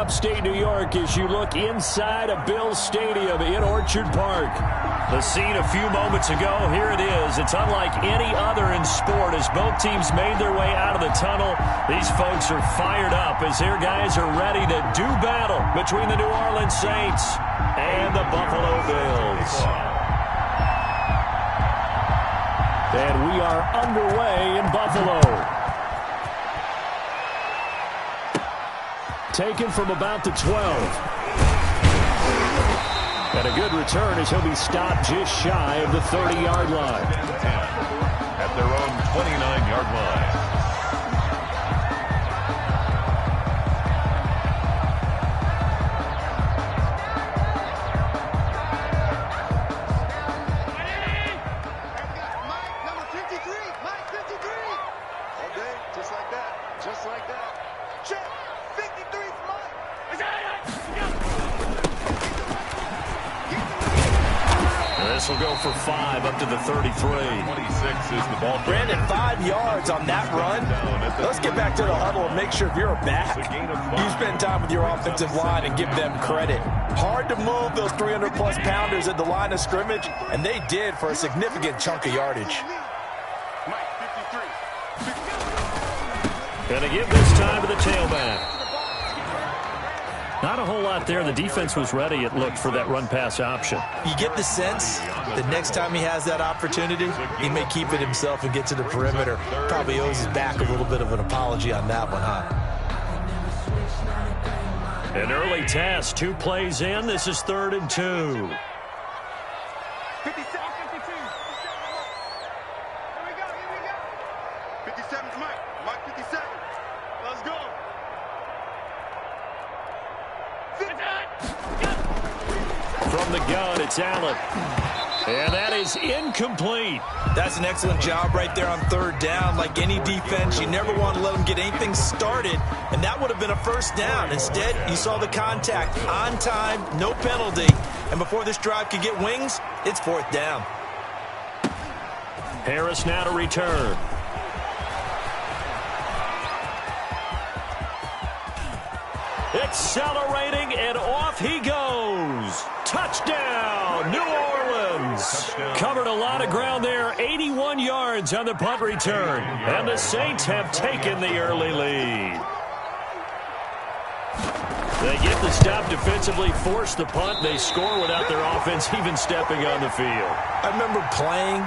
upstate New York as you look inside of Bills Stadium in Orchard Park. The scene a few moments ago, here it is. It's unlike any other in sport as both teams made their way out of the tunnel. These folks are fired up as their guys are ready to do battle between the New Orleans Saints and the Buffalo Bills. And we are underway in Buffalo. Taken from about the 12. And a good return as he'll be stopped just shy of the 30-yard line. At their own 29-yard line. This will go for 5 up to the 33. 26 is the ball. Brandon, 5 yards on that run. Let's get back to the huddle and make sure if you're a back, you spend time with your offensive line and give them credit. Hard to move those 300-plus pounders at the line of scrimmage, and they did for a significant chunk of yardage. Going to give this time to the tailback. Not a whole lot there. The defense was ready, it looked, for that run-pass option. You get the sense that next time he has that opportunity, he may keep it himself and get to the perimeter. Probably owes his back a little bit of an apology on that one, huh? An early test, 2 plays in. This is 3rd and 2. 57's Mike. Mike 57. Let's go. From the gun, it's Allen. And that is incomplete. That's an excellent job right there on 3rd down. Like any defense, you never want to let them get anything started, and that would have been a 1st down. Instead, you saw the contact on time, no penalty, and before this drive could get wings, it's 4th down. Harris now to return. Accelerating, and off he goes. Touchdown, New Orleans. Touchdown. Covered a lot of ground there, 81 yards on the punt return. And the Saints have taken the early lead. They get the stop defensively, force the punt. They score without their offense even stepping on the field. I remember playing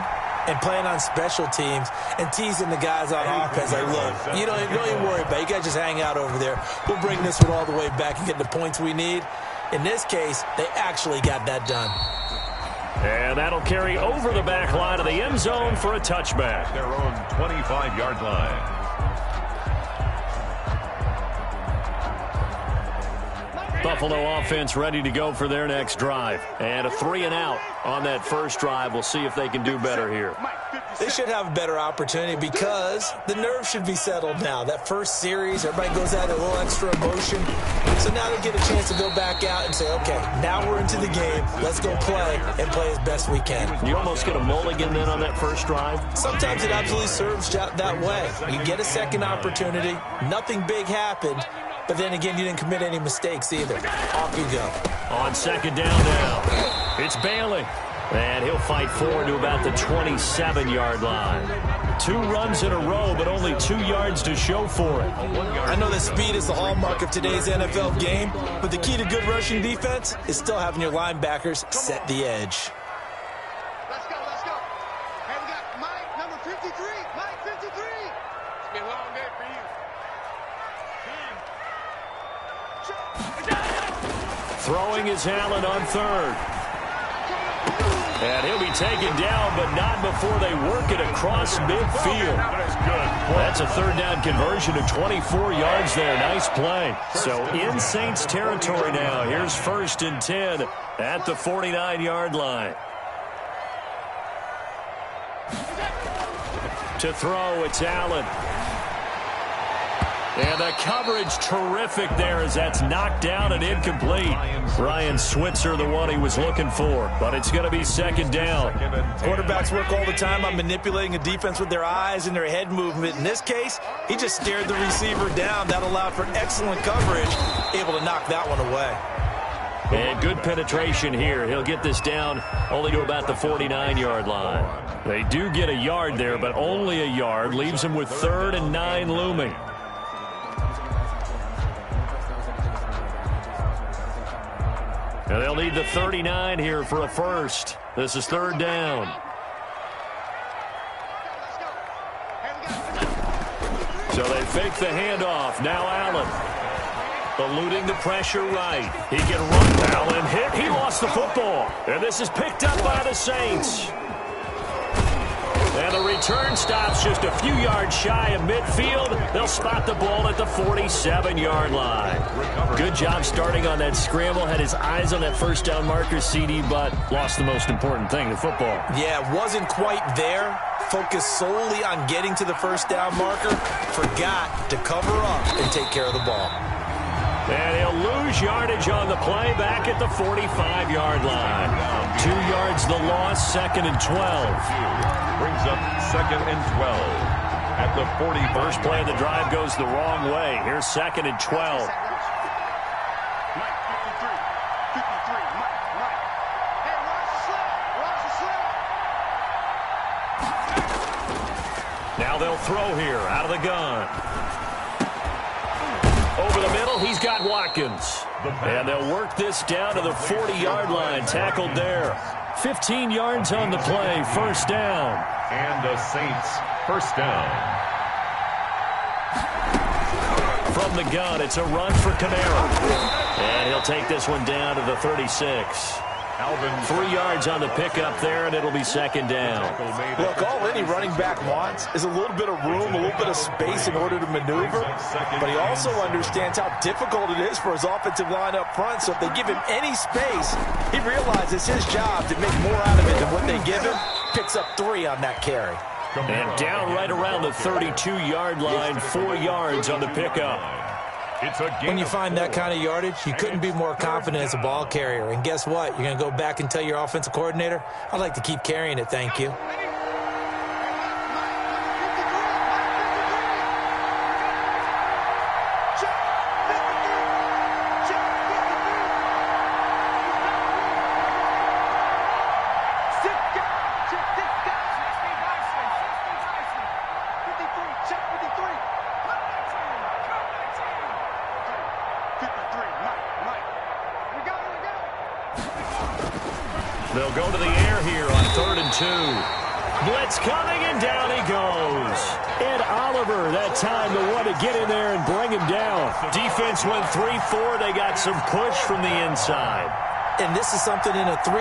on special teams and teasing the guys on offense. Like, look, you don't even worry about it. You guys just hang out over there. We'll bring this one all the way back and get the points we need. In this case, they actually got that done. And that'll carry over the back line of the end zone for a touchback. Their own 25-yard line. Buffalo offense ready to go for their next drive. And a 3-and-out on that first drive. We'll see if they can do better here. They should have a better opportunity because the nerves should be settled now. That first series, everybody goes out a little extra emotion. So now they get a chance to go back out and say, okay, now we're into the game. Let's go play and play as best we can. You almost get a mulligan then on that first drive? Sometimes it absolutely serves that way. You get a second opportunity. Nothing big happened. But then again, you didn't commit any mistakes either. Off you go. On 2nd down now, it's Bailey. And he'll fight forward to about the 27-yard line. 2 runs in a row, but only 2 yards to show for it. I know that speed is the hallmark of today's NFL game, but the key to good rushing defense is still having your linebackers set the edge. Let's go, let's go. Hey, we got Mike, number 53. Mike 53. It's been a long day for you. Throwing is Allen on 3rd. And he'll be taken down, but not before they work it across midfield. That's a 3rd down conversion of 24 yards there. Nice play. So in Saints territory now. Here's 1st and 10 at the 49-yard line. To throw, it's Allen. And the coverage terrific there as that's knocked down and incomplete. Ryan Switzer, the one he was looking for, but it's going to be second down. Quarterbacks work all the time on manipulating a defense with their eyes and their head movement. In this case, he just stared the receiver down. That allowed for excellent coverage, able to knock that one away. And good penetration here. He'll get this down only to about the 49-yard line. They do get a yard there, but only a yard. Leaves them with 3rd and 9 looming. And they'll need the 39 here for a first. This is 3rd down. So they fake the handoff. Now Allen. Eluding the pressure right. He can run. Allen hit. He lost the football. And this is picked up by the Saints. And the return stops just a few yards shy of midfield. They'll spot the ball at the 47-yard line. Good job starting on that scramble. Had his eyes on that first down marker, CD, but lost the most important thing, the football. Yeah, wasn't quite there. Focused solely on getting to the first down marker. Forgot to cover up and take care of the ball. And he'll lose yardage on the play back at the 45-yard line. 2 yards the loss, 2nd and 12. Brings up 2nd and 12 at the 40. First play of the drive goes the wrong way. Here's 2nd and 12. Now they'll throw here out of the gun. Over the middle, he's got Watkins. And they'll work this down to the 40-yard line. Tackled there. 15 yards on the play. First down. And the Saints first down. From the gun, it's a run for Kamara. And he'll take this one down to the 36. 3 yards on the pickup there, and it'll be second down. Look, all any running back wants is a little bit of room, a little bit of space in order to maneuver. But he also understands how difficult it is for his offensive line up front. So if they give him any space, he realizes his job to make more out of it than what they give him. Picks up 3 on that carry. And down right around the 32-yard line, 4 yards on the pickup. When you find that kind of yardage, you couldn't be more confident as a ball carrier. And guess what? You're going to go back and tell your offensive coordinator, I'd like to keep carrying it, thank you. They'll go to the air here on 3rd and 2. Blitz coming, and down he goes. Ed Oliver, that time the one to get in there and bring him down. Defense went 3-4. They got some push from the inside. And this is something in a 3-4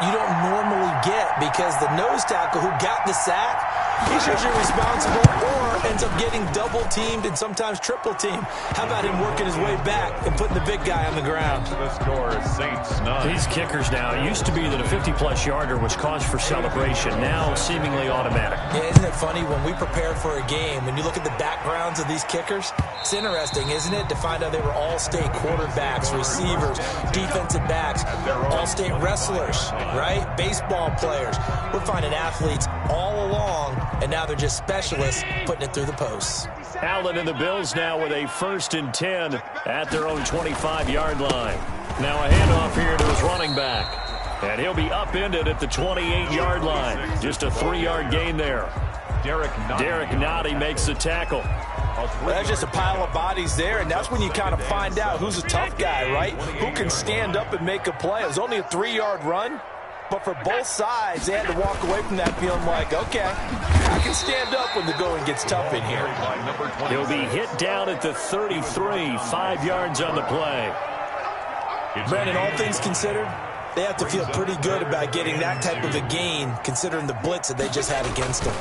you don't normally get because the nose tackle who got the sack, he's usually responsible or ends up getting double-teamed and sometimes triple-teamed. How about him working his way back and putting the big guy on the ground? The score is Saints 9. These kickers now, it used to be that a 50-plus yarder was cause for celebration. Now seemingly automatic. Yeah, isn't it funny when we prepare for a game, when you look at the backgrounds of these kickers, it's interesting, isn't it, to find out they were all-state quarterbacks, receivers, defensive backs, all-state wrestlers, right? Baseball players. We're finding athletes all along, and now they're just specialists putting it through the posts. Allen and the Bills now with a 1st and 10 at their own 25-yard line. Now a handoff here to his running back. And he'll be upended at the 28-yard line. Just a 3-yard gain there. Derek Nottie makes the tackle. Well, that's just a pile of bodies there, and that's when you kind of find out who's a tough guy, right? Who can stand up and make a play. It was only a 3-yard run, but for both sides, they had to walk away from that feeling like, okay, I can stand up when the going gets tough in here. He'll be hit down at the 33, 5 yards on the play. Brandon, all things considered, they have to feel pretty good about getting that type of a gain, considering the blitz that they just had against them.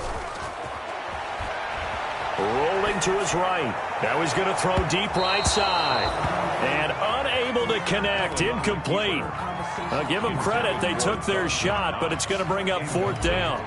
Rolling to his right. Now he's going to throw deep right side. And unable to connect. Incomplete. I'll give them credit. They took their shot, but it's going to bring up 4th down.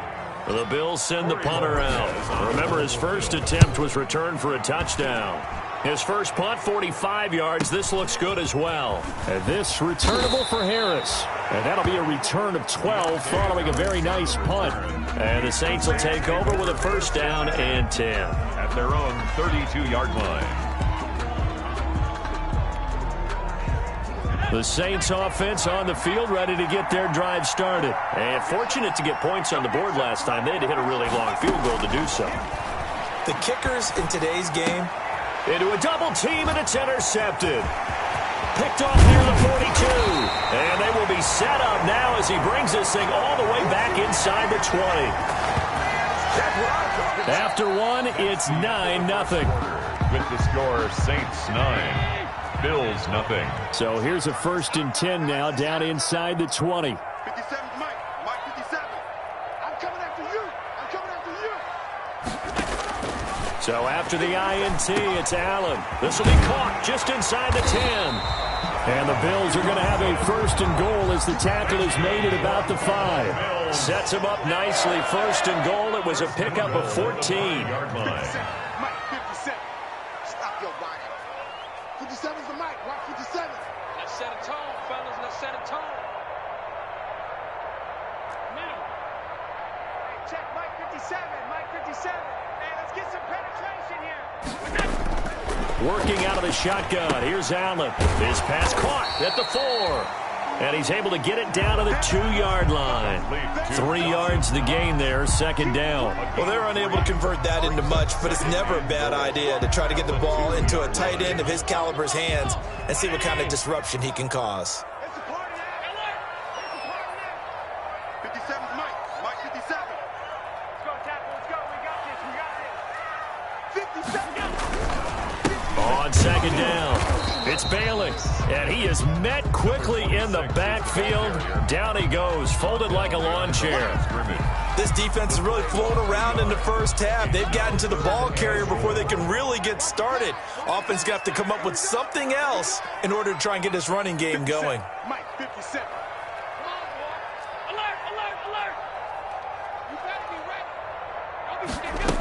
The Bills send the punter out. Remember, his first attempt was returned for a touchdown. His first punt, 45 yards. This looks good as well. And this returnable for Harris. And that'll be a return of 12 following a very nice punt. And the Saints will take over with a first down and 10. At their own 32-yard line. The Saints offense on the field, ready to get their drive started. And fortunate to get points on the board last time. They had to hit a really long field goal to do so. The kickers in today's game. Into a double team, and it's intercepted. Picked off near the 42. And they will be set up now as he brings this thing all the way back inside the 20. After one, it's 9-0. With the score, Saints 9, Bills 0. So here's a 1st and 10 now, down inside the 20. 57 Mike. Mike 57. I'm coming after you. I'm coming after you. So after the INT, it's Allen. This will be caught just inside the 10. And the Bills are going to have a 1st and goal as the tackle is made at about the 5. Sets him up nicely. 1st and goal. It was a pickup of 14. 57. Mike 57. Stop your body. 57's the Mike. Mike 57. Let's set a tone, fellas. Let's set a tone. Middle. Hey, check Mike 57. Mike 57. Hey, let's get some penetration here. Working out of the shotgun. Here's Allen. His pass caught at the 4. And he's able to get it down to the 2-yard line. 3 yards the gain there, 2nd down. Well, they're unable to convert that into much, but it's never a bad idea to try to get the ball into a tight end of his caliber's hands and see what kind of disruption he can cause. It's a party now. Alert. It's a party now. 57's Mike. Mike 57. Let's go, tackle. Let's go. We got this. We got this. 57. On 2nd down, it's Bailey. And he is met quickly in the backfield. Down he goes, folded like a lawn chair. This defense is really flown around in the first half. They've gotten to the ball carrier before they can really get started. Offense got to come up with something else in order to try and get this running game going. Mike 57. Come on, boy. Alert, alert, alert. You better be ready. Don't be sticking.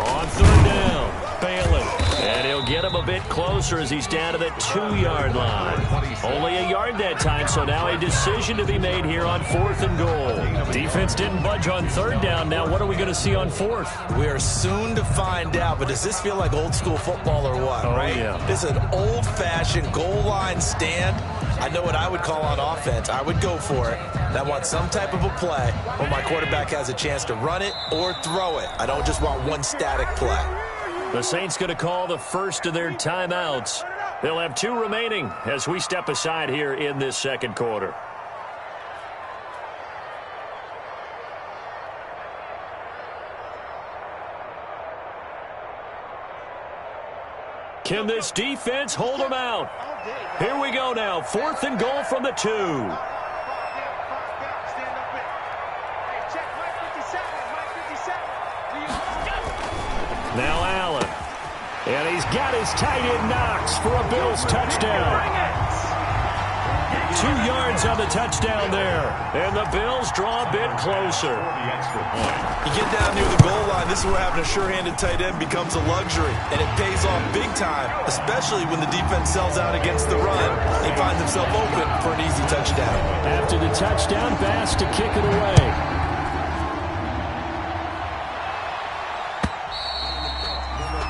On 3rd down, Bailey. And he'll get him a bit closer as he's down to the 2-yard line. Only a yard that time, so now a decision to be made here on 4th and goal. Defense didn't budge on 3rd down. Now what are we going to see on 4th? We are soon to find out, but does this feel like old school football or what, right? Yeah. This is an old-fashioned goal line stand. I know what I would call on offense. I would go for it. And I want some type of a play where my quarterback has a chance to run it or throw it. I don't just want one static play. The Saints going to call the first of their timeouts. They'll have 2 remaining as we step aside here in this 2nd quarter. Can this defense hold them out? Here we go now. 4th and goal from the 2. Stand up in. Hey, check Mike 57. Mike 57. Now Allen. And he's got his tight end Knox for a Bills touchdown. 2 yards on the touchdown there. And the Bills draw a bit closer. You get down near the goal line, this is where having a sure-handed tight end becomes a luxury. And it pays off big time, especially when the defense sells out against the run. He finds himself open for an easy touchdown. After the touchdown, Bass to kick it away.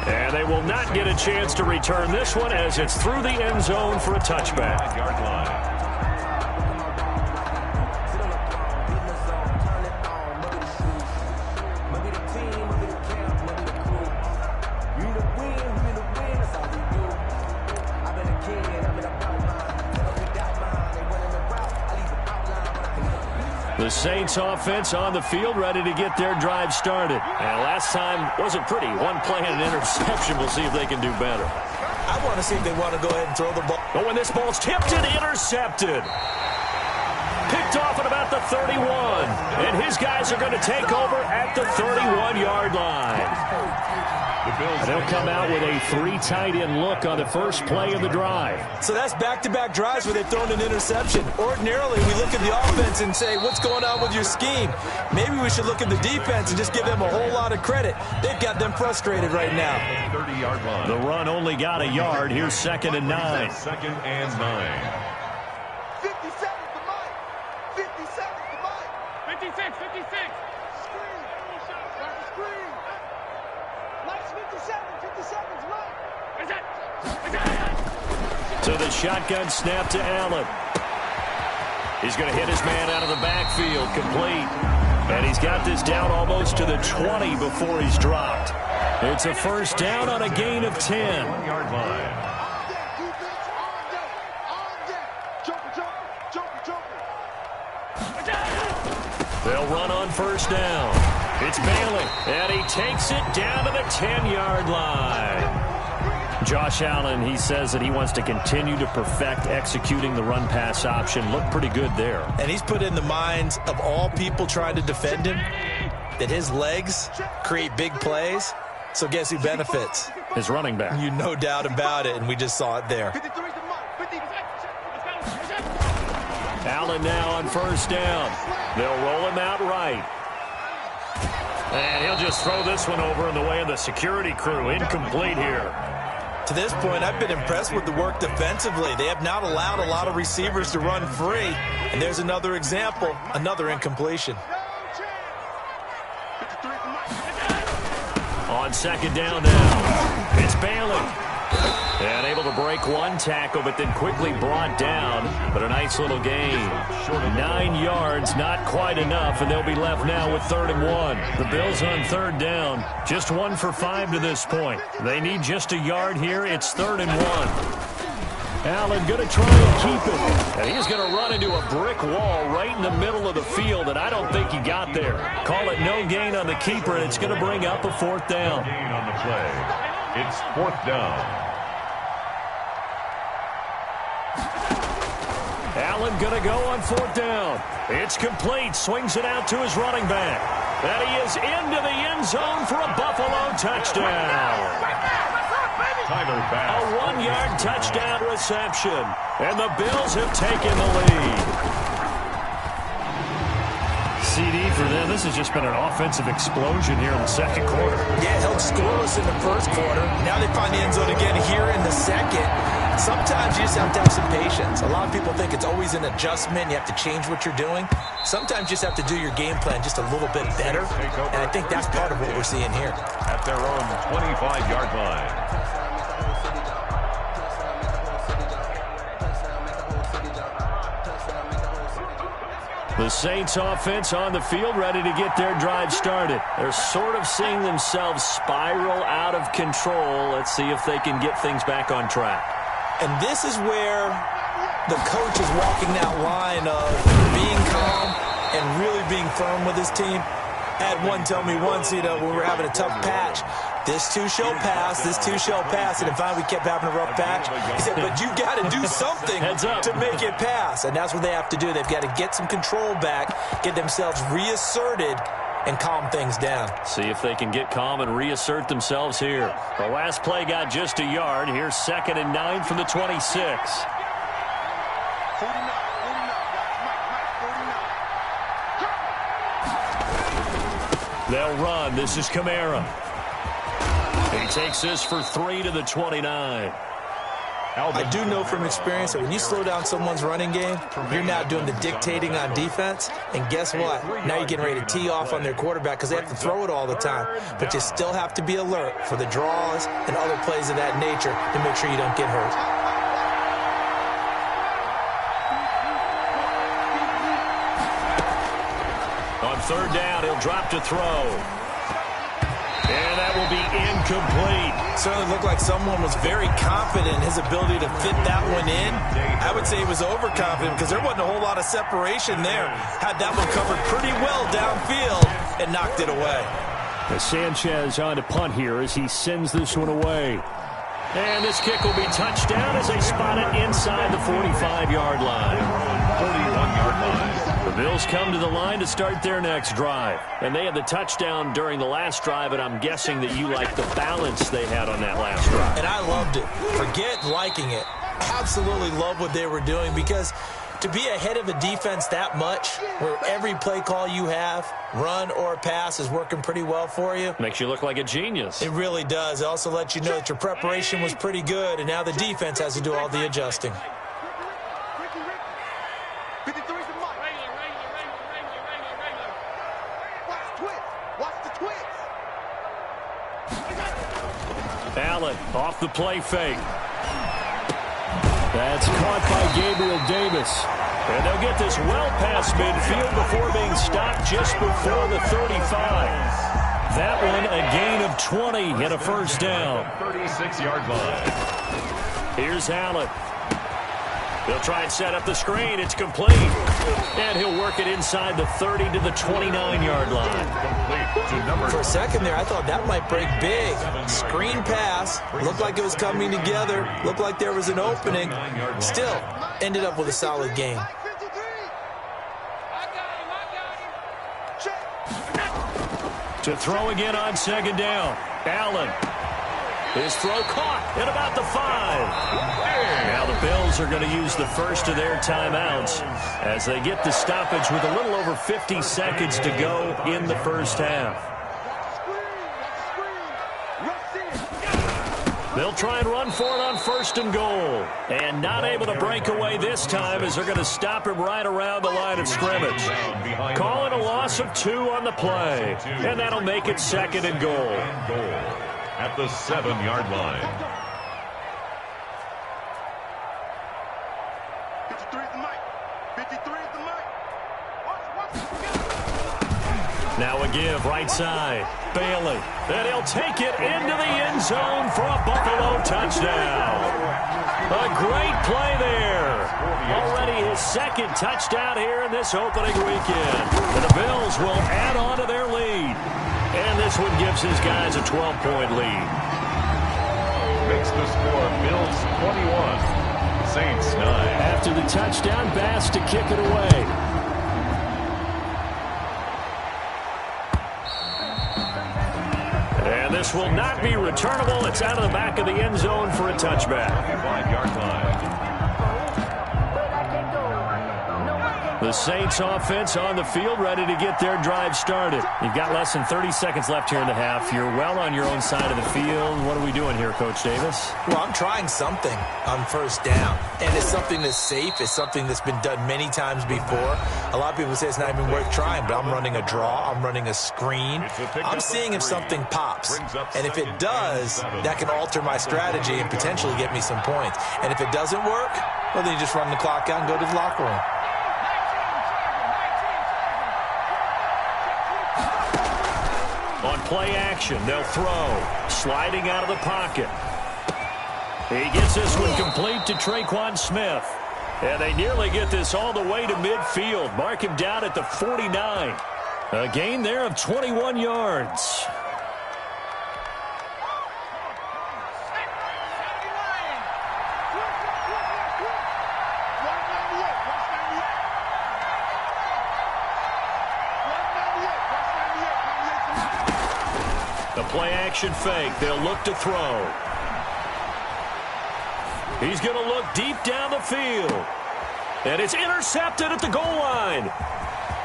And they will not get a chance to return this one as it's through the end zone for a touchback. Yard line. The Saints offense on the field ready to get their drive started. And last time wasn't pretty. 1 play and an interception. We'll see if they can do better. I want to see if they want to go ahead and throw the ball. But when this ball's tipped and intercepted. Picked off at about the 31. And his guys are going to take over at the 31-yard line. And they'll come out with a 3 tight end look on the first play of the drive. So that's back-to-back drives where they've thrown an interception. Ordinarily, we look at the offense and say, what's going on with your scheme? Maybe we should look at the defense and just give them a whole lot of credit. They've got them frustrated right now. 30-yard line. The run only got a yard. Here's 2nd and 9. 2nd and 9. 50 seconds to Mike. 50 seconds to Mike. 56, 56. Screen. Watch the screen. Mike's 57. 50 seconds, Mike. Is that? To the shotgun snap to Allen. He's going to hit his man out of the backfield, complete. And he's got this down almost to the 20 before he's dropped. It's a first down on a gain of 10. 1-yard line. On deck, defense. On deck. On deck. Joker. They'll run on first down. It's Bailey, and he takes it down to the 10-yard line. Josh Allen, he says that he wants to continue to perfect executing the run-pass option. Looked pretty good there. And he's put in the minds of all people trying to defend him that his legs create big plays. So guess who benefits? His running back. You no doubt about it, and we just saw it there. 53 to Mike. 50. Allen now on first down. They'll roll him out right. And he'll just throw this one over in the way of the security crew. Incomplete here. To this point, I've been impressed with the work defensively. They have not allowed a lot of receivers to run free. And there's another example, another incompletion. On second down now, it's Bailey. And able to break one tackle, but then quickly brought down. But a nice little gain. 9 yards, not quite enough, and they'll be left now with 3rd and 1. The Bills on 3rd down, just 1 for 5 to this point. They need just a yard here. It's 3rd and 1. Allen going to try and keep it. And he's going to run into a brick wall right in the middle of the field, and I don't think he got there. Call it no gain on the keeper, and it's going to bring up a 4th down. Gain on the play. It's 4th down. Allen going to go on 4th down. It's complete. Swings it out to his running back. And he is into the end zone for a Buffalo touchdown. Tyler Bass. A 1-yard touchdown reception. And the Bills have taken the lead. CD for them. This has just been an offensive explosion here in the second quarter. Yeah, held scoreless in the first quarter. Now they find the end zone again here in the second. Sometimes you just have to have some patience. A lot of people think it's always an adjustment. You have to change what you're doing. Sometimes you just have to do your game plan just a little bit better. And I think that's part of what we're seeing here. At their own 25-yard line. The Saints offense on the field, ready to get their drive started. They're sort of seeing themselves spiral out of control. Let's see if they can get things back on track. And this is where the coach is walking that line of being calm and really being firm with his team. Had one tell me once, when we were having a tough patch, this too shall pass, this too shall pass. And finally we kept having a rough patch. He said, but you got to do something to make it pass. And that's what they have to do. They've got to get some control back, get themselves reasserted, and calm things down. See if they can get calm and reassert themselves here. The last play got just a yard. Here's 2nd and 9 from the 26. 49. They'll run. This is Kamara. He takes this for 3 to the 29. I do know from experience that when you slow down someone's running game, you're now doing the dictating on defense. And guess what? Now you're getting ready to tee off on their quarterback because they have to throw it all the time. But you still have to be alert for the draws and other plays of that nature to make sure you don't get hurt. On 3rd down, he'll drop to throw. And that will be incomplete. Certainly looked like someone was very confident in his ability to fit that one in. I would say he was overconfident because there wasn't a whole lot of separation there. Had that one covered pretty well downfield and knocked it away. Sanchez on to punt here as he sends this one away. And this kick will be touchdown as they spot it inside the 45-yard line. 41-yard line. The Bills come to the line to start their next drive. And they had the touchdown during the last drive, and I'm guessing that you like the balance they had on that last drive. And I loved it. Forget liking it. Absolutely love what they were doing, because to be ahead of a defense that much, where every play call you have, run or pass, is working pretty well for you. Makes you look like a genius. It really does. It also lets you know that your preparation was pretty good, and now the defense has to do all the adjusting. Allen off the play fake. That's caught by Gabriel Davis. And they'll get this well past midfield before being stopped just before the 35. That one a gain of 20 and a first down. 36-yard line. Here's Allen. They'll try and set up the screen. It's complete. And he'll work it inside the 30 to the 29-yard line. For a second there, I thought that might break big. Screen pass. Looked like it was coming together. Looked like there was an opening. Still, ended up with a solid game. To throw again on second down. Allen. His throw caught at about the 5. Now the Bills are going to use the first of their timeouts as they get the stoppage with a little over 50 seconds to go in the first half. They'll try and run for it on first and goal. And not able to break away this time as they're going to stop him right around the line of scrimmage. Calling a loss of 2 on the play. And that'll make it second and goal. At the 7-yard line. 53 at the mic. 53 at the mic. Now a give right side. Bailey. And he'll take it into the end zone for a Buffalo touchdown. A great play there. Already his second touchdown here in this opening weekend. And the Bills will add on to their lead. And this one gives his guys a 12-point lead. Makes the score Bills 21, Saints 9. After the touchdown, Bass to kick it away. And this will not be returnable. It's out of the back of the end zone for a touchback. 5-yard line. The Saints offense on the field, ready to get their drive started. You've got less than 30 seconds left here in the half. You're well on your own side of the field. What are we doing here, Coach Davis? Well, I'm trying something on first down. And it's something that's safe. It's something that's been done many times before. A lot of people say it's not even worth trying, but I'm running a draw. I'm running a screen. I'm seeing if something pops. And if it does, that can alter my strategy and potentially get me some points. And if it doesn't work, well, then you just run the clock out and go to the locker room. On play action, they'll throw. Sliding out of the pocket. He gets this one complete to Traquan Smith. And they nearly get this all the way to midfield. Mark him down at the 49. A gain there of 21 yards. The play-action fake. They'll look to throw. He's going to look deep down the field. And it's intercepted at the goal line.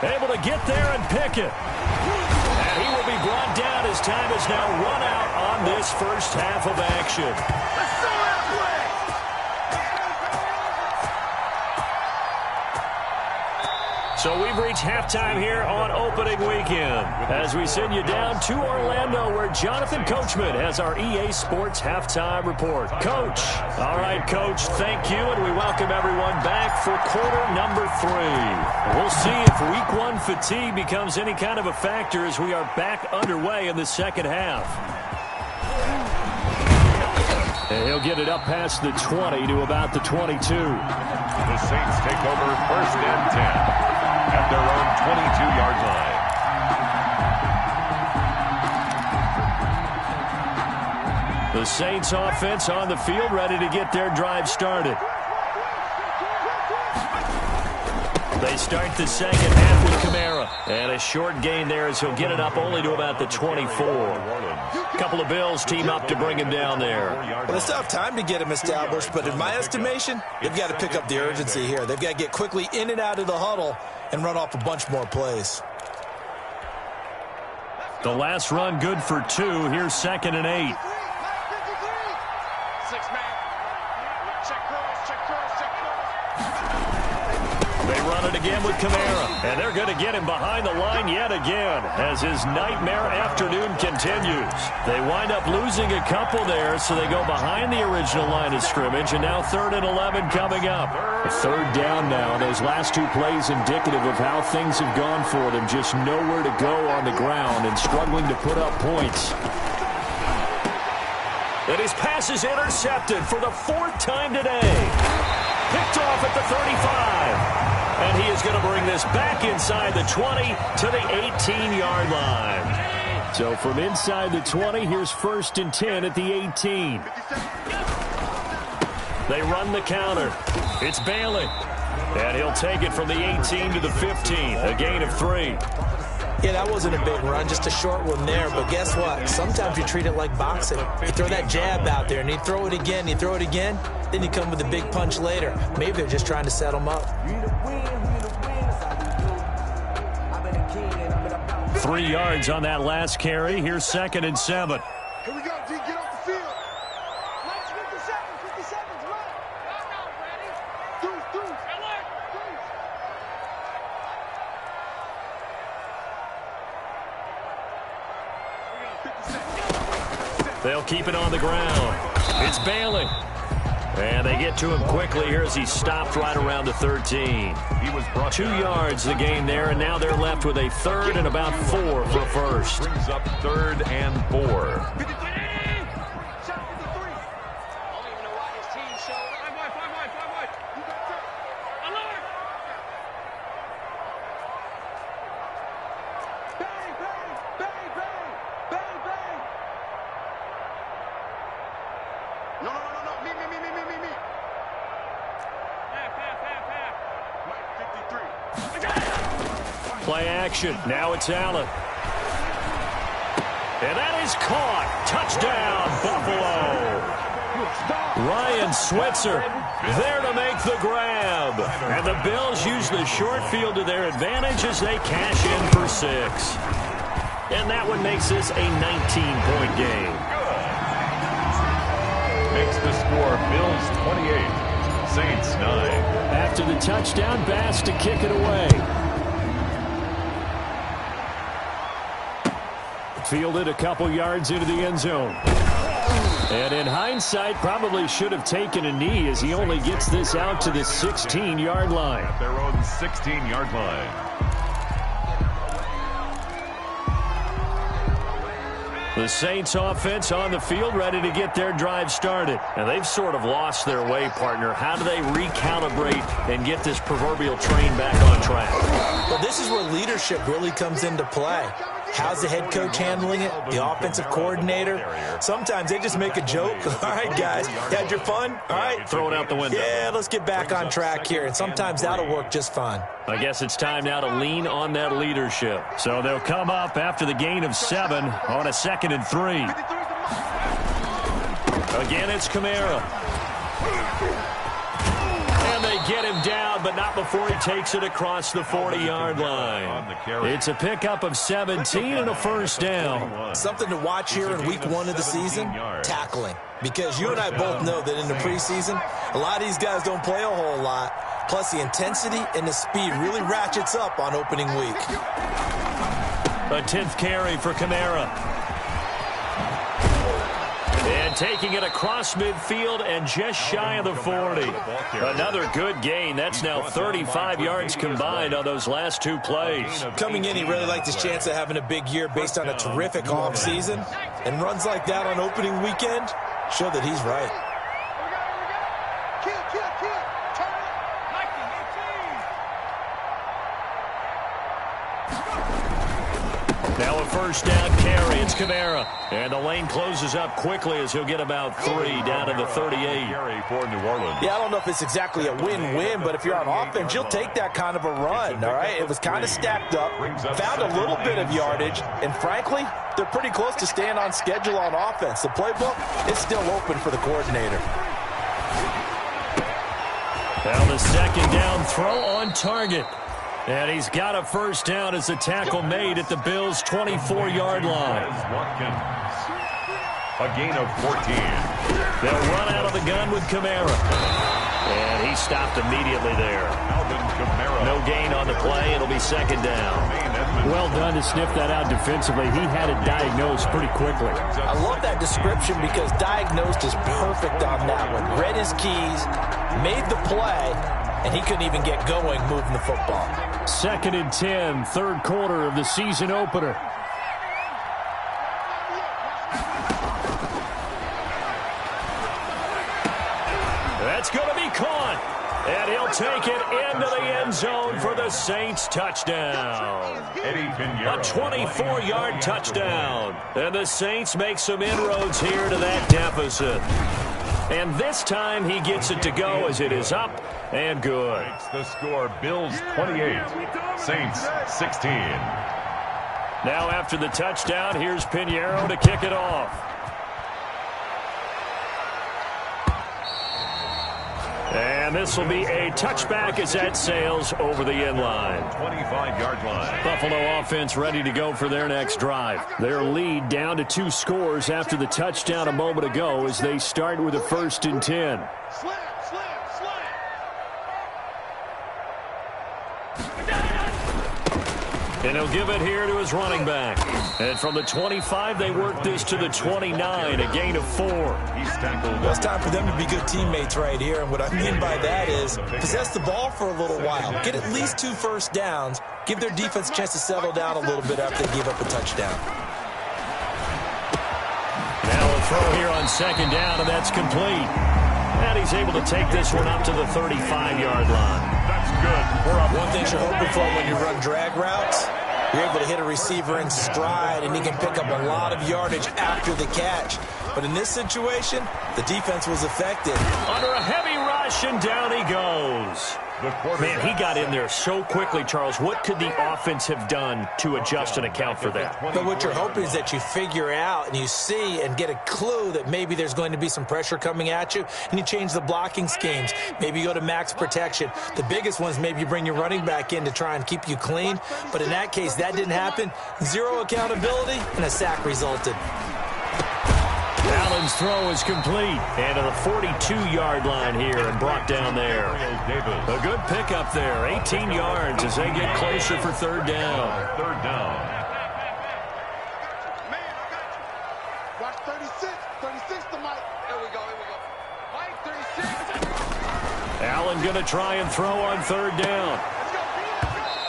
Able to get there and pick it. And he will be brought down as time is now run out on this first half of action. So we've reached halftime here on opening weekend as we send you down to Orlando where Jonathan Coachman has our EA Sports halftime report. Coach. All right, Coach, thank you, and we welcome everyone back for quarter number 3. We'll see if week 1 fatigue becomes any kind of a factor as we are back underway in the second half. And he'll get it up past the 20 to about the 22. The Saints take over first and 10. At their own 22-yard line. The Saints offense on the field ready to get their drive started. They start the second half with Kamara. And a short gain there as he'll get it up only to about the 24. A couple of Bills team up to bring him down there. Well, they still have time to get him established, but in my estimation, they've got to pick up the urgency here. They've got to get quickly in and out of the huddle and run off a bunch more plays. The last run good for 2. Here's 2nd and 8. 6-man. Check cross, check cross, check cross. They run it again with Kamara, and they're going to get him behind the line yet again as his nightmare afternoon continues. They wind up losing a couple there, so they go behind the original line of scrimmage, and now 3rd and 11 coming up. 3rd down now. Those last 2 plays indicative of how things have gone for them. Just nowhere to go on the ground and struggling to put up points. And his pass is intercepted for the 4th time today. Picked off at the 35. And he is going to bring this back inside the 20 to the 18-yard line. So from inside the 20, here's 1st and 10 at the 18. They run the counter. It's Bailey. And he'll take it from the 18 to the 15. A gain of 3. Yeah, that wasn't a big run, just a short one there. But guess what? Sometimes you treat it like boxing. You throw that jab out there, and you throw it again, you throw it again, then you come with a big punch later. Maybe they're just trying to set them up. 3 yards on that last carry. Here's 2nd and 7. Here we go, D. Get off the field. Let's 57's right. No, ready. Deuce. Alert. Deuce. They'll keep it on the ground. It's Bailey. And they get to him quickly here as he stopped right around the 13. He was brought 2 yards the gain there, and now they're left with a 3rd and about 4 for 1st. brings up 3rd and 4. Shot 53. I don't even know why his team showed up. 5 wide. You got that. Alert. Bang, bang, bang, bang, bang, bang. No. Me. Half. Mike 53. Play action. Now it's Allen. And that is caught. Touchdown, Buffalo. Ryan Switzer there to make the grab. And the Bills use the short field to their advantage as they cash in for 6. And that one makes this a 19-point game. Makes the score Bills 28, Saints 9. After the touchdown, Bass to kick it away. Fielded a couple yards into the end zone. And in hindsight, probably should have taken a knee as he only gets this out to the 16-yard line. At their own 16-yard line. The Saints offense on the field ready to get their drive started. And they've sort of lost their way, partner. How do they recalibrate and get this proverbial train back on track? Well, this is where leadership really comes into play. How's the head coach handling it? The offensive coordinator? Sometimes they just make a joke. All right, guys, you had your fun? All right. Throw it out the window. Yeah, let's get back on track here. And sometimes that'll work just fine. I guess it's time now to lean on that leadership. So they'll come up after the gain of 7 on a 2nd and 3. Again, it's Kamara. And they get him down, but not before he takes it across the 40-yard line. It's a pickup of 17 and a 1st down. Something to watch here in week 1 of the season, tackling. Because you and I both know that in the preseason, a lot of these guys don't play a whole lot. Plus, the intensity and the speed really ratchets up on opening week. A 10th carry for Kamara. And taking it across midfield and just shy of the 40. Another good gain. That's now 35 yards combined on those last 2 plays. Coming in, he really liked his chance of having a big year based on a terrific offseason. And runs like that on opening weekend show that he's right. Kill. Turn it. Now a first down carry. It's Kamara. And the lane closes up quickly as he'll get about 3 down to the 38. Carry for New Orleans. Yeah, I don't know if it's exactly a win-win, but if you're on offense, you'll take that kind of a run, all right? It was kind of stacked up, found a little bit of yardage, and frankly, they're pretty close to staying on schedule on offense. The playbook is still open for the coordinator. Now the second down throw on target. And he's got a first down as the tackle made at the Bills' 24-yard line. A gain of 14. They'll run out of the gun with Kamara. And he stopped immediately there. No gain on the play. It'll be second down. Well done to sniff that out defensively. He had it diagnosed pretty quickly. I love that description because diagnosed is perfect on that one. Read his keys, made the play, and he couldn't even get going moving the football. 2nd and 10, third quarter of the season opener. That's going to be caught. And he'll take it into the end zone for the Saints touchdown. A 24-yard touchdown. And the Saints make some inroads here to that deficit. And this time he gets it to go as it is up and good. The score, Bills 28, Saints 16. Now after the touchdown, here's Pinheiro to kick it off. And this will be a touchback as that sails over the end line. 25-yard line. Buffalo offense ready to go for their next drive. Their lead down to 2 scores after the touchdown a moment ago as they start with a 1st and 10. Slam. And he'll give it here to his running back. And from the 25, they work this to the 29, a gain of 4. He's tackled. Well, it's time for them to be good teammates right here, and what I mean by that is possess the ball for a little while, get at least 2 first downs, give their defense a chance to settle down a little bit after they give up a touchdown. Now a throw here on 2nd down, and that's complete. And he's able to take this one up to the 35-yard line. That's good. One thing you're hoping for when you run drag routes, you're able to hit a receiver in stride, and he can pick up a lot of yardage after the catch. But in this situation, the defense was affected. Under a heavy rush, and down he goes. Man, he got in there so quickly, Charles. What could the offense have done to adjust and account for that? But what you're hoping is that you figure out and you see and get a clue that maybe there's going to be some pressure coming at you, and you change the blocking schemes. Maybe you go to max protection. The biggest one is maybe you bring your running back in to try and keep you clean. But in that case, that didn't happen. 0 accountability, and a sack resulted. Allen's throw is complete. And to the 42-yard line here and brought down there. A good pickup there. 18 yards as they get closer for 3rd down. 3rd down. Man, I got you. Watch 36. 36 to Mike. Here we go. Mike, 36. Allen going to try and throw on 3rd down.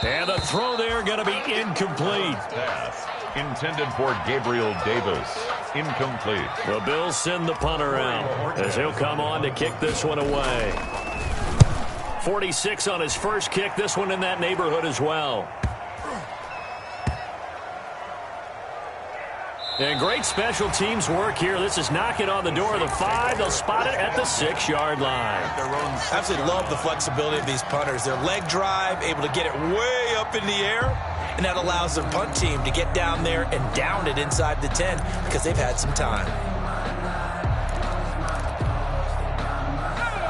And the throw there going to be incomplete. Pass intended for Gabriel Davis. Incomplete. The Bills send the punter out as he'll come on to kick this one away. 46 on his first kick. This one in that neighborhood as well. And great special teams work here. This is knocking on the door of the 5. They'll spot it at the 6-yard line. Absolutely love the flexibility of these punters. Their leg drive, able to get it way up in the air, and that allows their punt team to get down there and down it inside the 10 because they've had some time.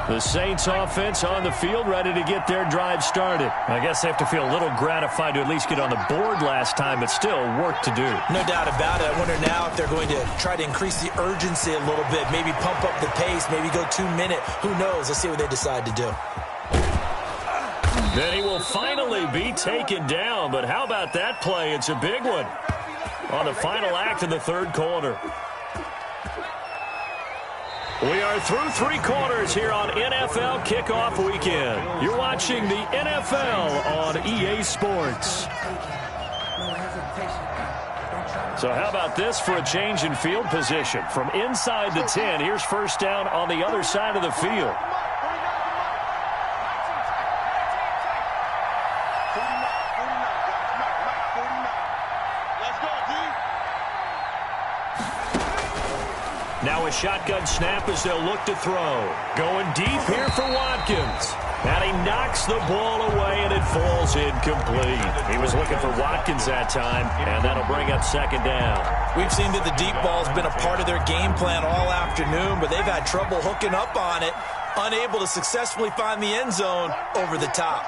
The Saints offense on the field ready to get their drive started. I guess they have to feel a little gratified to at least get on the board last time, but still work to do. No doubt about it. I wonder now if they're going to try to increase the urgency a little bit, maybe pump up the pace, maybe go 2-minute. Who knows? Let's see what they decide to do. Then he will finally be taken down, but how about that play? It's a big one on the final act of the 3rd quarter. We are through 3 quarters here on NFL Kickoff Weekend. You're watching the NFL on EA Sports. So how about this for a change in field position? From inside the 10, here's 1st down on the other side of the field. Let's go. Now a shotgun snap as they'll look to throw. Going deep here for Watkins. And he knocks the ball away, and it falls incomplete. He was looking for Watkins that time, and that'll bring up second down. We've seen that the deep ball's been a part of their game plan all afternoon, but they've had trouble hooking up on it, unable to successfully find the end zone over the top.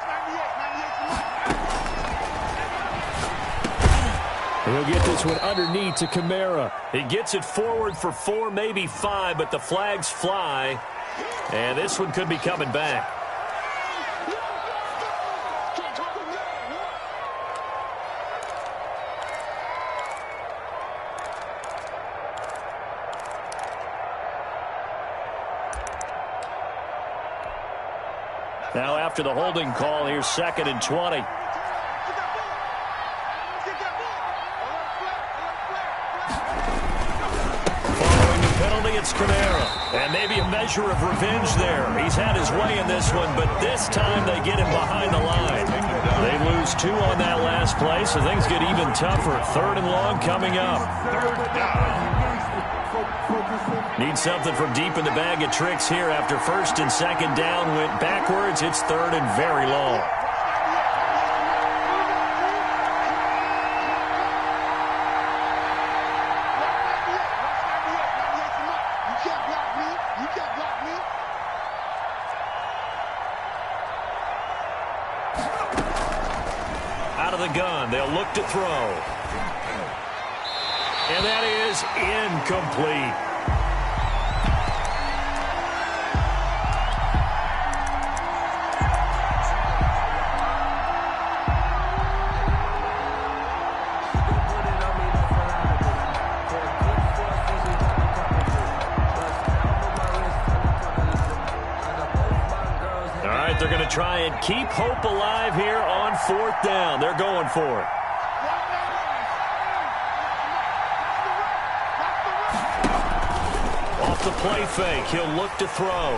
He'll get this one underneath to Kamara. He gets it forward for 4, maybe 5, but the flags fly, and this one could be coming back. Now after the holding call, here's 2nd and 20. Following the penalty, it's Kamara. And maybe a measure of revenge there. He's had his way in this one, but this time they get him behind the line. They lose 2 on that last play, so things get even tougher. 3rd and long coming up. Need something from deep in the bag of tricks here after 1st and 2nd down went backwards. It's 3rd and very long. Out of the gun, they'll look to throw. And that is incomplete. They're going to try and keep hope alive here on 4th down. They're going for it. Off the play fake, he'll look to throw.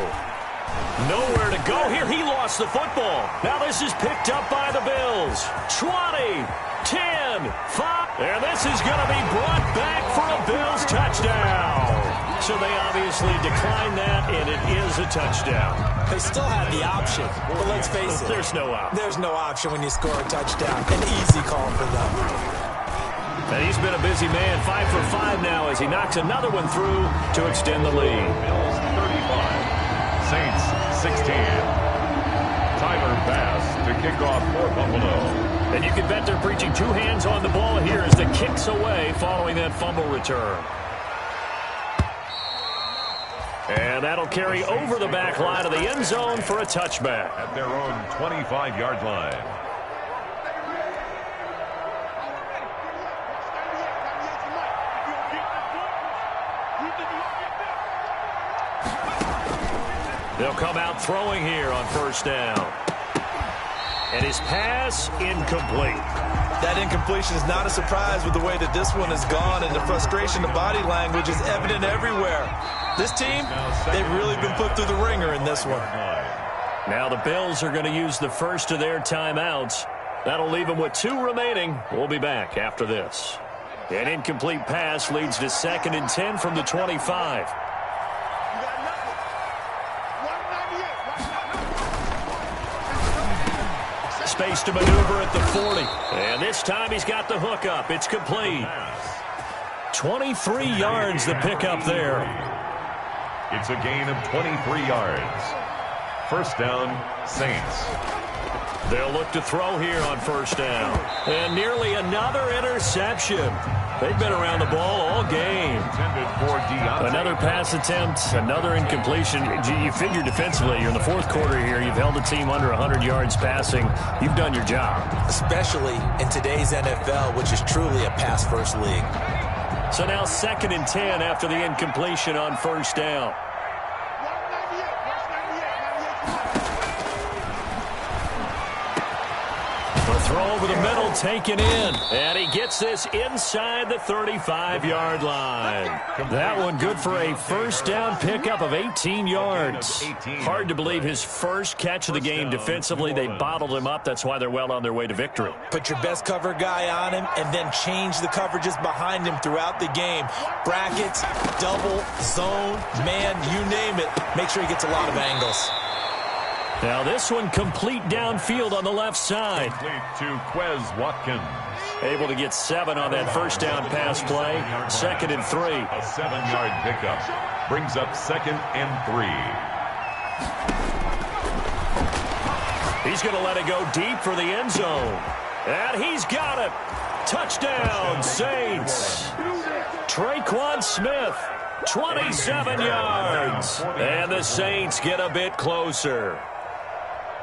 Nowhere to go here. He lost the football. Now this is picked up by the Bills. 20, 10, 5. And this is going to be brought back for a Bills touchdown. So they obviously declined that, and it is a touchdown. They still have the option, but let's face it. There's no option. There's no option when you score a touchdown. An easy call for them. And he's been a busy man. 5 for 5 now as he knocks another one through to extend the lead. Bills 35, Saints 16. Tyler Bass to kick off for Buffalo. And you can bet they're preaching 2 hands on the ball here as the kick's away following that fumble return. And that'll carry over the back line of the end zone for a touchback. At their own 25-yard line. They'll come out throwing here on 1st down. And his pass incomplete. That incompletion is not a surprise with the way that this one has gone, and the frustration, the body language is evident everywhere. This team, they've really been put through the ringer in this one. Now the Bills are going to use the first of their timeouts. That'll leave them with 2 remaining. We'll be back after this. An incomplete pass leads to 2nd and 10 from the 25. Space to maneuver at the 40. And this time he's got the hook up. It's complete. 23 yards the pickup there. It's a gain of 23 yards. 1st down, Saints. They'll look to throw here on 1st down. And nearly another interception. They've been around the ball all game. Another pass attempt, another incompletion. You figure defensively, you're in the 4th quarter here. You've held the team under 100 yards passing. You've done your job. Especially in today's NFL, which is truly a pass-first league. So now 2nd and 10 after the incompletion on 1st down. Throw over the middle, taken in. And he gets this inside the 35-yard line. That one good for a first down pickup of 18 yards. Hard to believe his first catch of the game defensively. They bottled him up. That's why they're well on their way to victory. Put your best cover guy on him and then change the coverages behind him throughout the game. Brackets, double, zone, man, you name it. Make sure he gets a lot of angles. Now this one complete downfield on the left side. Complete to Quez Watkins. Able to get 7 on that first down pass play. 2nd and 3. A 7-yard pickup. Brings up 2nd and 3. He's going to let it go deep for the end zone. And he's got it. Touchdown, Saints. Traquan Smith, 27 yards. And the Saints get a bit closer.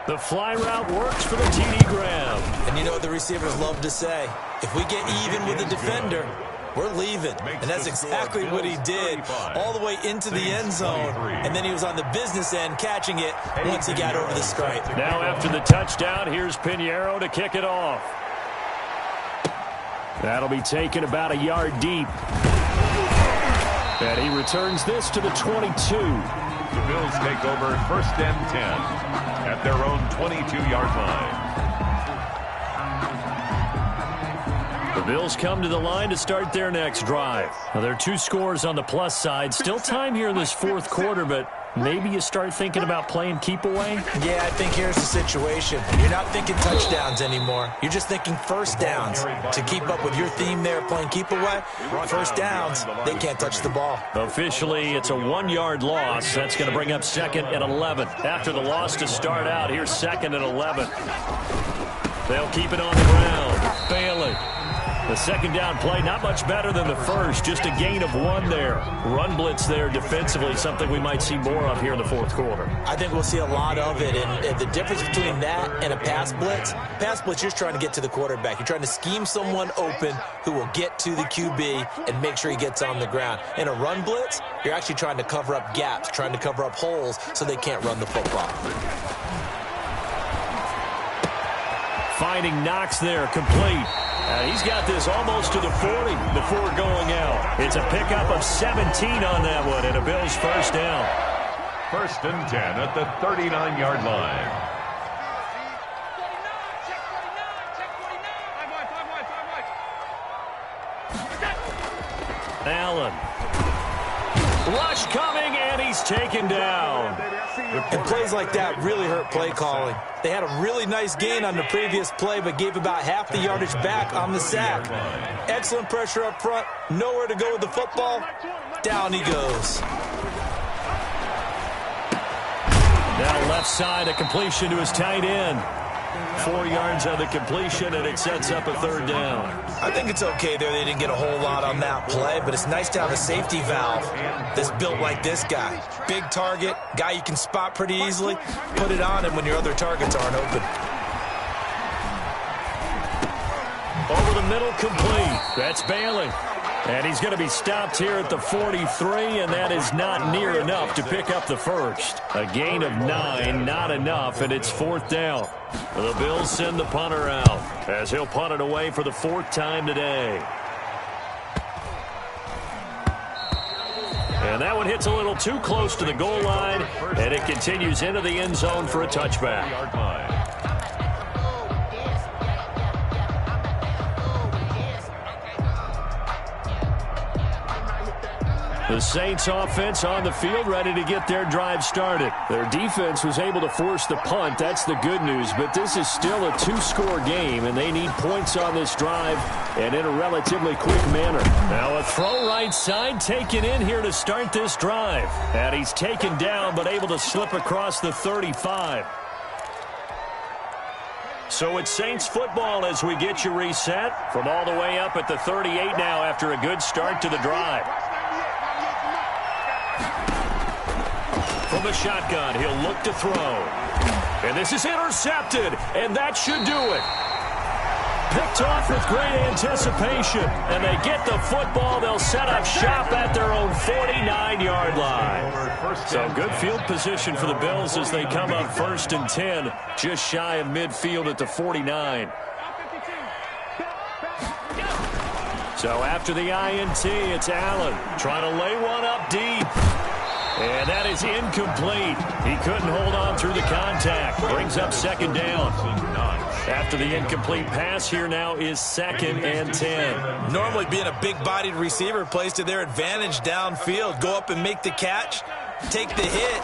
The fly route works for the TD grab. And you know what the receivers love to say? If we get even with the defender, we're leaving. And that's exactly what he did all the way into the end zone. And then he was on the business end catching it once he got over the stripe. Now after the touchdown, here's Pinheiro to kick it off. That'll be taken about a yard deep. And he returns this to the 22. The Bills take over 1st and 10 at their own 22-yard line. The Bills come to the line to start their next drive. Now, there are 2 scores on the plus side. Still time here in this 4th quarter, but maybe you start thinking about playing keep away? Yeah, I think here's the situation. You're not thinking touchdowns anymore. You're just thinking first downs. To keep up with your theme there, playing keep away, first downs, they can't touch the ball. Officially, it's a 1-yard loss. That's going to bring up 2nd and 11. After the loss to start out, here's 2nd and 11. They'll keep it on the ground. Bailey. The second down play, not much better than the first. Just a gain of 1 there. Run blitz there defensively, something we might see more of here in the 4th quarter. I think we'll see a lot of it. And the difference between that and a pass blitz, you're just trying to get to the quarterback. You're trying to scheme someone open who will get to the QB and make sure he gets on the ground. In a run blitz, you're actually trying to cover up gaps, trying to cover up holes so they can't run the football. Finding Knox there, complete. He's got this almost to the 40 before going out. It's a pickup of 17 on that one and a Bills first down. 1st and 10 at the 39-yard line. Allen. Rush coming, and he's taken down. And plays like that really hurt play calling. They had a really nice gain on the previous play, but gave about half the yardage back on the sack. Excellent pressure up front. Nowhere to go with the football. Down he goes. Now left side, a completion to his tight end. 4 yards on the completion, and it sets up a 3rd down. I think it's okay there. They didn't get a whole lot on that play, but it's nice to have a safety valve that's built like this guy. Big target, guy you can spot pretty easily. Put it on him when your other targets aren't open. Over the middle, complete. That's Bailey. And he's going to be stopped here at the 43, and that is not near enough to pick up the first. A gain of 9, not enough, and it's 4th down. The Bills send the punter out as he'll punt it away for the 4th time today. And that one hits a little too close to the goal line, and it continues into the end zone for a touchback. The Saints offense on the field, ready to get their drive started. Their defense was able to force the punt. That's the good news, but this is still a 2-score game, and they need points on this drive and in a relatively quick manner. Now a throw right side taken in here to start this drive. And he's taken down, but able to slip across the 35. So it's Saints football as we get you reset from all the way up at the 38 now after a good start to the drive. From the shotgun, he'll look to throw. And this is intercepted, and that should do it. Picked off with great anticipation, and they get the football. They'll set up shop at their own 49-yard line. So good field position for the Bills as they come up 1st and 10, just shy of midfield at the 49. So after the INT, it's Allen trying to lay one up deep. And that is incomplete. He couldn't hold on through the contact. Brings up second down. After the incomplete pass, here now is 2nd and 10. Normally being a big-bodied receiver plays to their advantage downfield. Go up and make the catch, take the hit,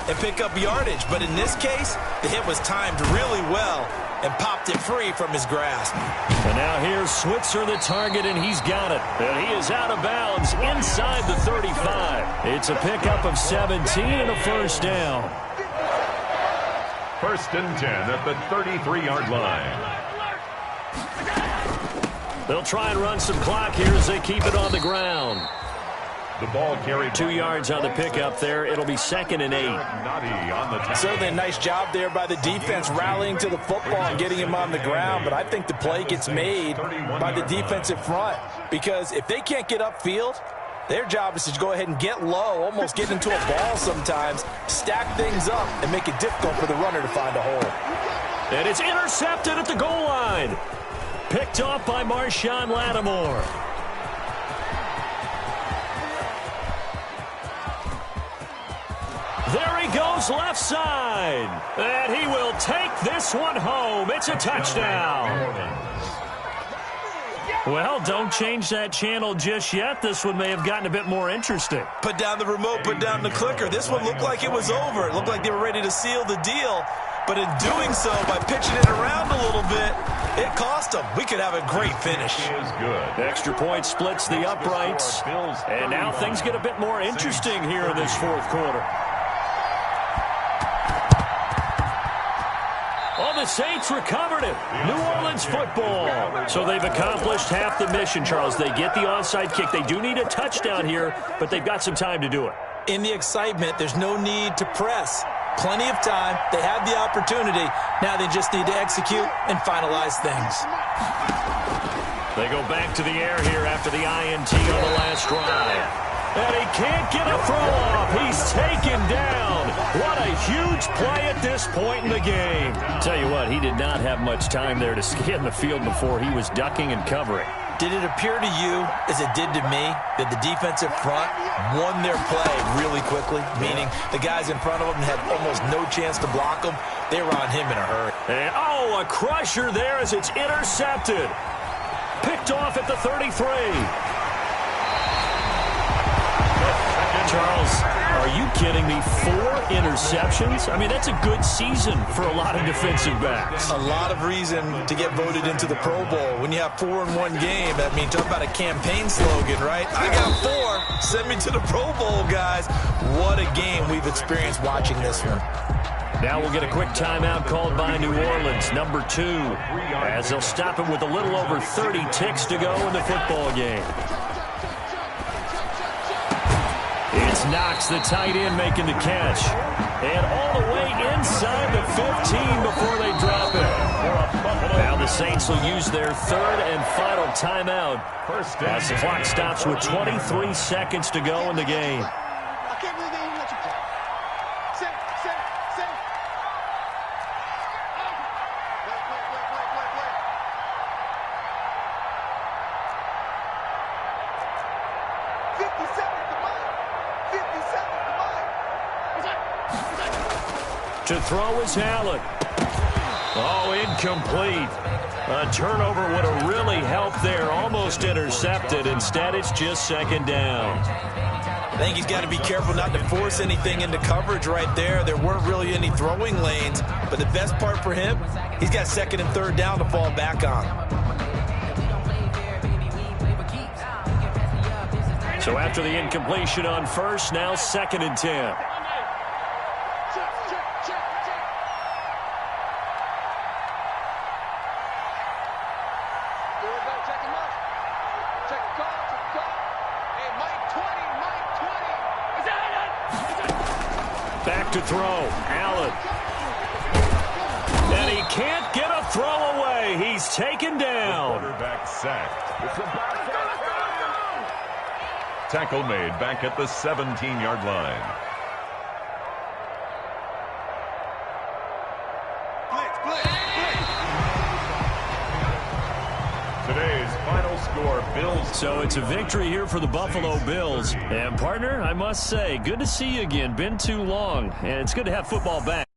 and pick up yardage. But in this case, the hit was timed really well and popped it free from his grasp. And now here's Switzer, the target, and he's got it. And he is out of bounds inside the 35. It's a pickup of 17 and a first down. 1st and 10 at the 33-yard line. They'll try and run some clock here as they keep it on the ground. The ball carried 2 yards on the pickup there. It'll be 2nd and 8. On the Certainly a nice job there by the defense rallying to the football and getting him on the ground. But I think the play gets made by the defensive front. Because if they can't get upfield, their job is to go ahead and get low, almost get into a ball sometimes, stack things up, and make it difficult for the runner to find a hole. And it's intercepted at the goal line. Picked off by Marshawn Lattimore. There he goes left side. And he will take this one home. It's a touchdown. Well, don't change that channel just yet. This one may have gotten a bit more interesting. Put down the remote, put down the clicker. This one looked like it was over. It looked like they were ready to seal the deal. But in doing so, by pitching it around a little bit, it cost them. We could have a great finish. is good. Extra point splits the uprights. And now things get a bit more interesting here in this 4th quarter. Oh, the Saints recovered it. New Orleans football. So they've accomplished half the mission, Charles. They get the onside kick. They do need a touchdown here, but they've got some time to do it. In the excitement, there's no need to press. Plenty of time. They have the opportunity. Now they just need to execute and finalize things. They go back to the air here after the INT on the last drive. And he can't get a throw off. He's taken down. What a huge play at this point in the game. Tell you what, he did not have much time there to scan the field before he was ducking and covering. Did it appear to you, as it did to me, that the defensive front won their play really quickly? Meaning the guys in front of them had almost no chance to block them. They were on him in a hurry. And, oh, a crusher there as it's intercepted. Picked off at the 33. Charles, are you kidding me? 4 interceptions? I mean, that's a good season for a lot of defensive backs. A lot of reason to get voted into the Pro Bowl. When you have 4 in one game, I mean, talk about a campaign slogan, right? I got 4. Send me to the Pro Bowl, guys. What a game we've experienced watching this one. Now we'll get a quick timeout called by New Orleans, number 2, as they'll stop him with a little over 30 ticks to go in the football game. It's Knox, the tight end, making the catch. And all the way inside the 15 before they drop it. Now the Saints will use their 3rd and final timeout as the clock stops with 23 seconds to go in the game. I can't believe they even let you play. Sit. Play. 50 seconds, come on. 50 seconds, come on. To throw is Allen. Oh, incomplete. A turnover would have really helped there. Almost intercepted. Instead, it's just 2nd down. I think he's got to be careful not to force anything into coverage right there. There weren't really any throwing lanes. But the best part for him, he's got 2nd and 3rd down to fall back on. So after the incompletion on 1st, now 2nd and 10. Back to throw. Allen. And he can't get a throw away. He's taken down. Quarterback sacked. Tackle made back at the 17-yard line. Today's final score. your Bills. So it's a victory here for the Buffalo Bills. And, partner, I must say, good to see you again. Been too long, and it's good to have football back.